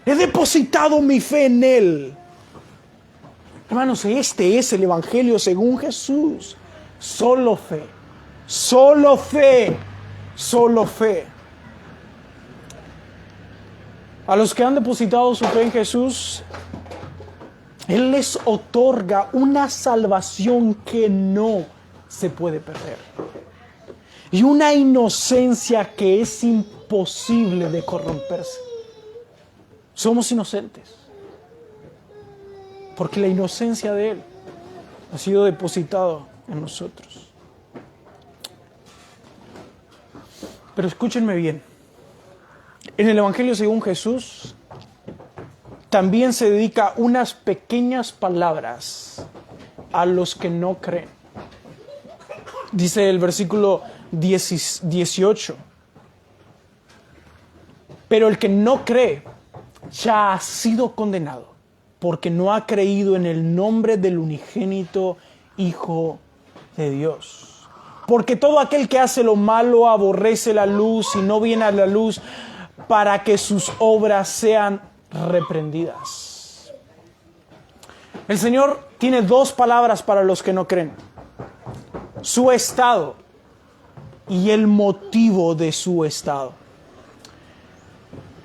He depositado mi fe en Él. Hermanos, este es el Evangelio según Jesús. Solo fe. Solo fe. Solo fe. A los que han depositado su fe en Jesús, Él les otorga una salvación que no se puede perder. Y una inocencia que es imposible de corromperse. Somos inocentes. Porque la inocencia de Él ha sido depositado en nosotros. Pero escúchenme bien. En el Evangelio según Jesús, también se dedica unas pequeñas palabras a los que no creen. Dice el versículo 18. Pero el que no cree ya ha sido condenado, porque no ha creído en el nombre del unigénito Hijo de Dios. Porque todo aquel que hace lo malo aborrece la luz y no viene a la luz para que sus obras sean reprendidas. El Señor tiene dos palabras para los que no creen: su estado y el motivo de su estado.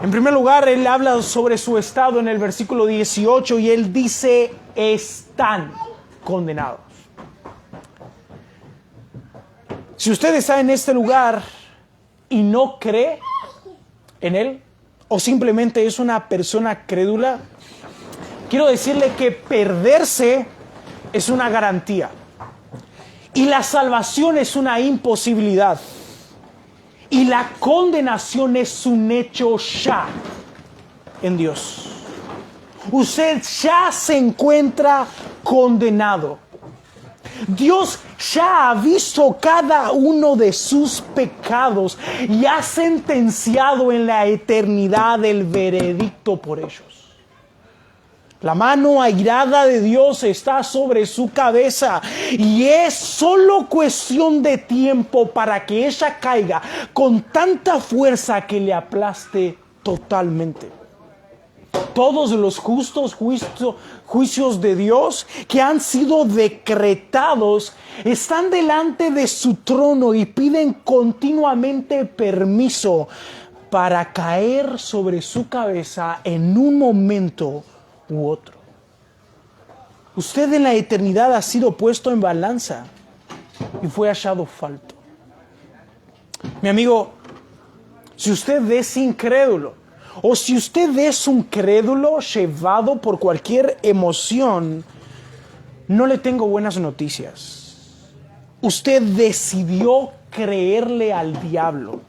En primer lugar, Él habla sobre su estado en el versículo 18 y Él dice, están condenados. Si usted está en este lugar y no cree en Él, o simplemente es una persona crédula, quiero decirle que perderse es una garantía. Y la salvación es una imposibilidad. Y la condenación es un hecho ya en Dios. Usted ya se encuentra condenado. Dios ya ha visto cada uno de sus pecados y ha sentenciado en la eternidad el veredicto por ellos. La mano airada de Dios está sobre su cabeza y es solo cuestión de tiempo para que ella caiga con tanta fuerza que le aplaste totalmente. Todos los justos juicios de Dios que han sido decretados están delante de su trono y piden continuamente permiso para caer sobre su cabeza en un momento u otro. Usted en la eternidad ha sido puesto en balanza y fue hallado falto. Mi amigo, si usted es incrédulo, o si usted es un crédulo llevado por cualquier emoción, no le tengo buenas noticias. Usted decidió creerle al diablo.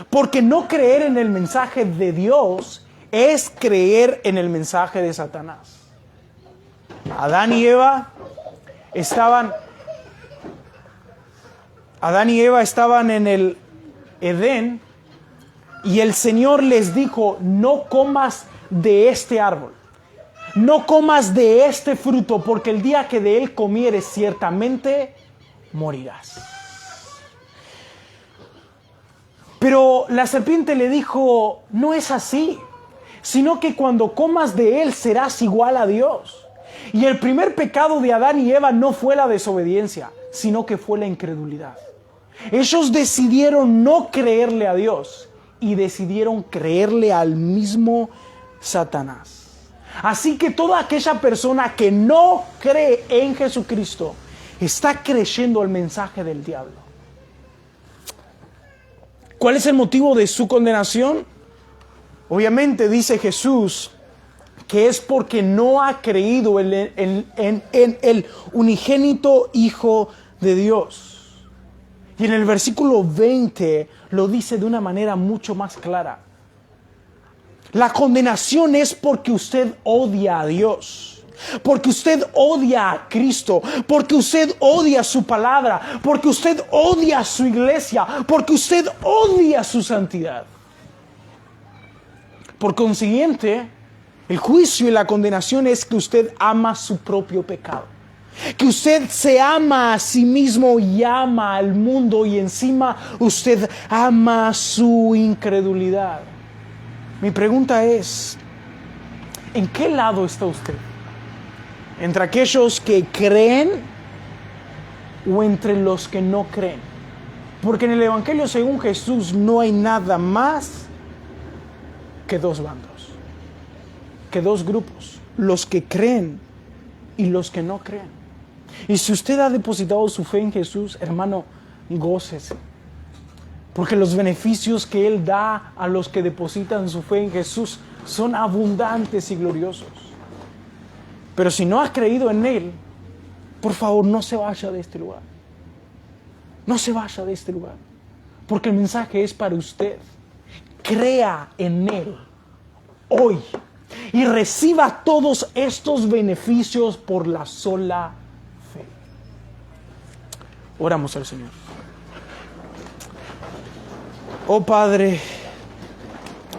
Porque no creer en el mensaje de Dios es creer en el mensaje de Satanás. Adán y Eva estaban en el Edén. Y el Señor les dijo, no comas de este árbol, no comas de este fruto, porque el día que de él comieres ciertamente morirás. Pero la serpiente le dijo, no es así, sino que cuando comas de él serás igual a Dios. Y el primer pecado de Adán y Eva no fue la desobediencia, sino que fue la incredulidad. Ellos decidieron no creerle a Dios y decidieron creerle al mismo Satanás. Así que toda aquella persona que no cree en Jesucristo está creyendo el mensaje del diablo. ¿Cuál es el motivo de su condenación? Obviamente dice Jesús que es porque no ha creído en el unigénito Hijo de Dios. Y en el versículo 20 lo dice de una manera mucho más clara. La condenación es porque usted odia a Dios, porque usted odia a Cristo, porque usted odia su palabra, porque usted odia su iglesia, porque usted odia su santidad. Por consiguiente, el juicio y la condenación es que usted ama su propio pecado. Que usted se ama a sí mismo y ama al mundo y encima usted ama su incredulidad. Mi pregunta es, ¿en qué lado está usted? ¿Entre aquellos que creen o entre los que no creen? Porque en el Evangelio según Jesús no hay nada más que dos bandos, que dos grupos, los que creen y los que no creen. Y si usted ha depositado su fe en Jesús, hermano, gócese. Porque los beneficios que Él da a los que depositan su fe en Jesús son abundantes y gloriosos. Pero si no has creído en Él, por favor, no se vaya de este lugar. No se vaya de este lugar. Porque el mensaje es para usted. Crea en Él hoy y reciba todos estos beneficios por la sola fe. Oramos al Señor. Oh Padre,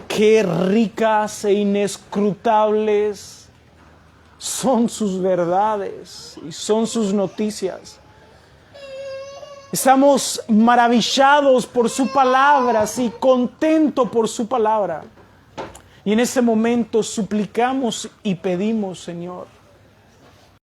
qué ricas e inescrutables son sus verdades y son sus noticias. Estamos maravillados por su palabra, sí, contentos por su palabra. Y en este momento suplicamos y pedimos, Señor,